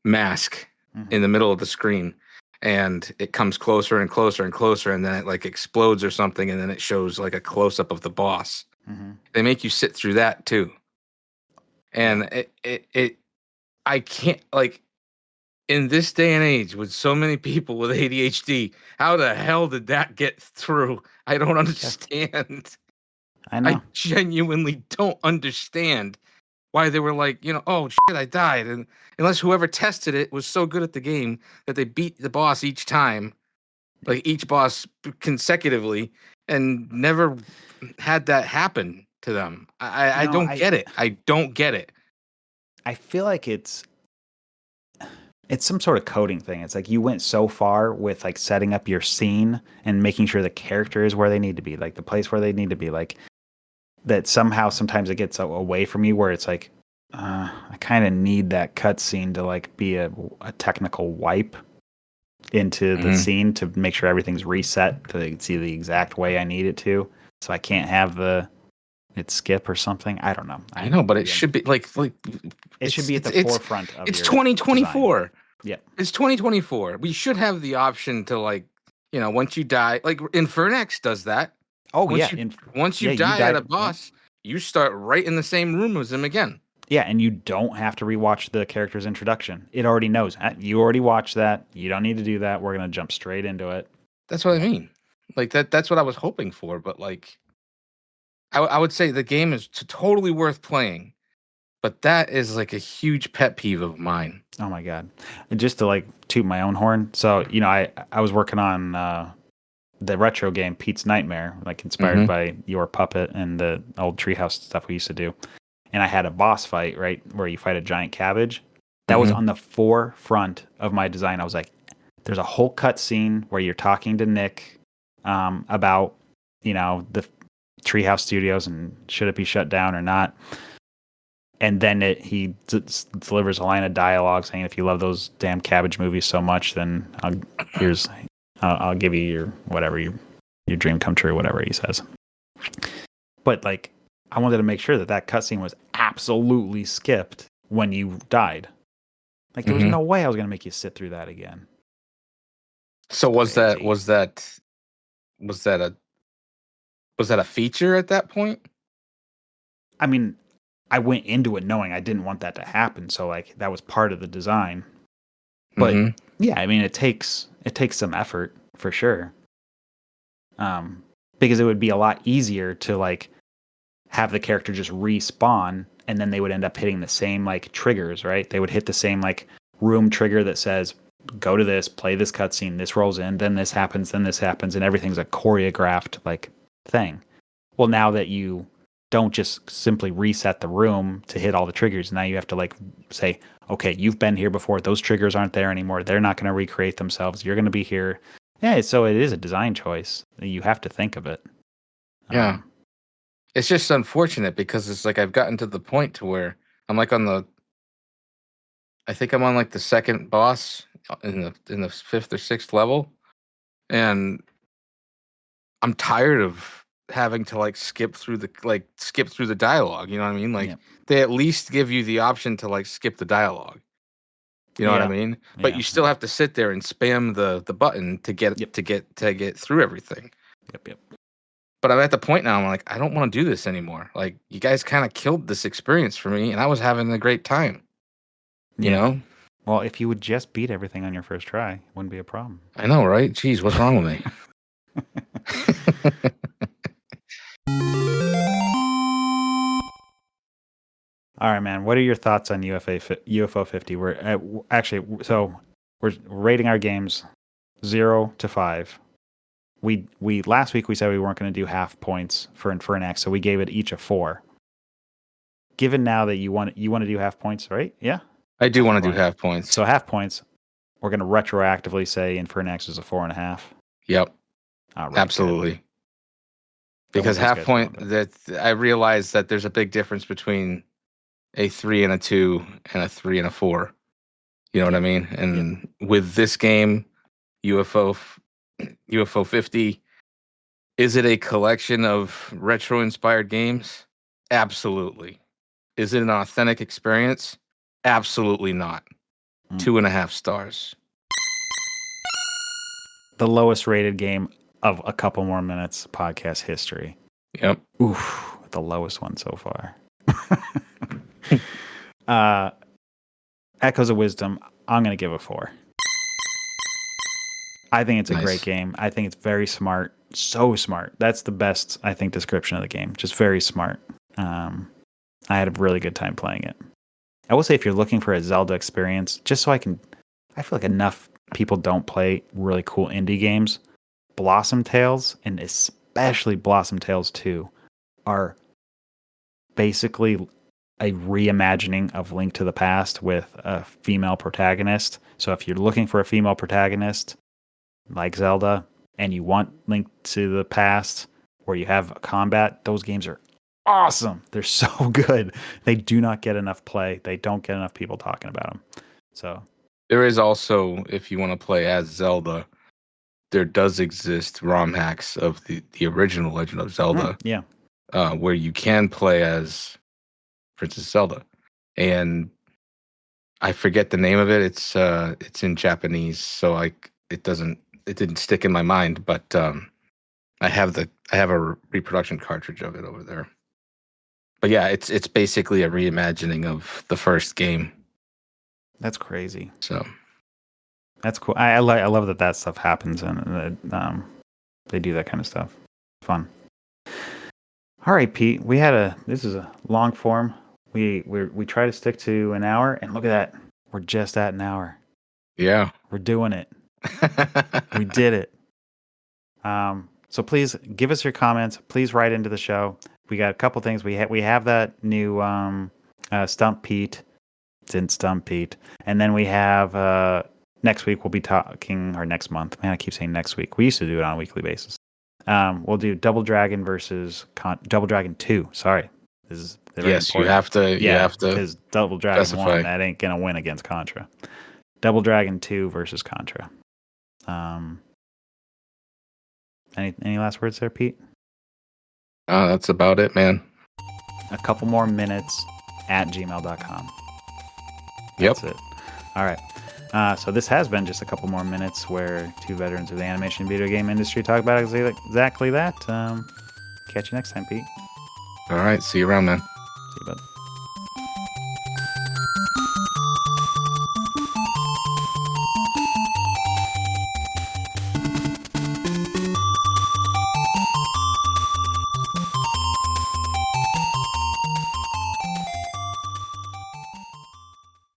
mask in the middle of the screen, and it comes closer and closer and closer, and then it like explodes or something, and then it shows like a close up of the boss. Mm-hmm. They make you sit through that too, and I can't, like, in this day and age with so many people with ADHD, how the hell did that get through? I don't understand. I know. I genuinely don't understand why they were like, oh shit, I died. And unless whoever tested it was so good at the game that they beat the boss each time, like each boss consecutively, and never had that happen to them. I don't get it. I don't get it. I feel like it's some sort of coding thing. It's like you went so far with like setting up your scene and making sure the character is where they need to be, like the place where they need to be, like that somehow sometimes it gets away from you where it's like, I kind of need that cutscene to like be a technical wipe into the scene to make sure everything's reset to see the exact way I need it to. So I can't have it skip or something. I don't know. I know, but it should be like it should be at the forefront of it's your 2024. design. Yeah. It's 2024. We should have the option to, like, once you die, like Infernax does that. Oh, once yeah. Once you die at a boss, you start right in the same room as him again. Yeah, and you don't have to rewatch the character's introduction. It already knows. You already watched that. You don't need to do that. We're going to jump straight into it. That's what I mean. Like, that's what I was hoping for, but like I would say the game is totally worth playing, but that is like a huge pet peeve of mine. Oh my god! And just to like toot my own horn, so I was working on the retro game Pete's Nightmare, like inspired by your puppet and the old Treehouse stuff we used to do, and I had a boss fight right where you fight a giant cabbage. That was on the forefront of my design. I was like, there's a whole cutscene where you're talking to Nick about the Treehouse Studios and should it be shut down or not. And then he delivers a line of dialogue saying, "If you love those damn cabbage movies so much, then I'll give you your whatever your dream come true," whatever he says. But like, I wanted to make sure that cutscene was absolutely skipped when you died. Like, there was no way I was gonna make you sit through that again. So was that a feature at that point? I mean, I went into it knowing I didn't want that to happen, so like that was part of the design. But yeah, I mean, it takes some effort for sure. Because it would be a lot easier to like have the character just respawn, and then they would end up hitting the same like triggers, right? They would hit the same like room trigger that says, "Go to this, play this cutscene, this rolls in, then this happens, and everything's a choreographed like thing." Well, now that you don't just simply reset the room to hit all the triggers. Now you have to like say, okay, you've been here before. Those triggers aren't there anymore. They're not going to recreate themselves. You're going to be here. Yeah, so it is a design choice. You have to think of it. Yeah. It's just unfortunate because it's like I've gotten to the point to where I'm like I think I'm on like the second boss in the fifth or sixth level, and I'm tired of having to like skip through the dialogue. You know what I mean? Like they at least give you the option to like skip the dialogue. You know what I mean? But you still have to sit there and spam the button to get through everything. Yep. But I'm at the point now. I'm like, I don't want to do this anymore. Like, you guys kind of killed this experience for me, and I was having a great time. You know? Well, if you would just beat everything on your first try, it wouldn't be a problem. I know, right? Jeez, what's wrong with me? All right, man. What are your thoughts on UFO 50? We're rating our games 0 to 5. We last week we said we weren't going to do half points for an X, so we gave it each a 4. Given now that you want to do half points, right? Yeah. I do want to do half points. So half points, we're going to retroactively say Infernax is a 4.5. Yep. Right, absolutely. Good. Because half point, that I realize that there's a big difference between a 3 and a 2 and a 3 and a 4. You know what I mean? And with this game, UFO 50, is it a collection of retro-inspired games? Absolutely. Is it an authentic experience? Absolutely not. 2.5 stars. The lowest rated game of a couple more minutes podcast history. Yep. Oof, the lowest one so far. Echoes of Wisdom, I'm going to give a 4. I think it's a great game. I think it's very smart. So smart. That's the best, I think, description of the game. Just very smart. I had a really good time playing it. I will say if you're looking for a Zelda experience, just so I feel like enough people don't play really cool indie games. Blossom Tales, and especially Blossom Tales 2, are basically a reimagining of Link to the Past with a female protagonist. So if you're looking for a female protagonist like Zelda and you want Link to the Past where you have combat, those games are awesome. They're so good. They do not get enough play. They don't get enough people talking about them. So there is also, if you want to play as Zelda, there does exist ROM hacks of the original Legend of Zelda. Where you can play as Princess Zelda. And I forget the name of it. It's in Japanese, so it didn't stick in my mind, but I have a reproduction cartridge of it over there. But yeah, it's basically a reimagining of the first game. That's crazy. So that's cool. I love that stuff happens and they do that kind of stuff. Fun. All right, Pete. This is a long form. We try to stick to an hour, and look at that. We're just at an hour. Yeah, we're doing it. We did it. So please give us your comments. Please write into the show. We got a couple things. We have that new Stump Pete. It's in Stump Pete. And then we have next week we'll be talking, or next month. Man, I keep saying next week. We used to do it on a weekly basis. We'll do Double Dragon versus Double Dragon 2. Sorry. This is yes, important. You have to because Double Dragon specify. 1, that ain't gonna win against Contra. Double Dragon 2 versus Contra. Any last words there, Pete? That's about it, man. A couple more minutes at gmail.com. Yep. That's it. All right. So this has been just a couple more minutes where two veterans of the animation video game industry talk about exactly that. Catch you next time, Pete. All right. See you around, man.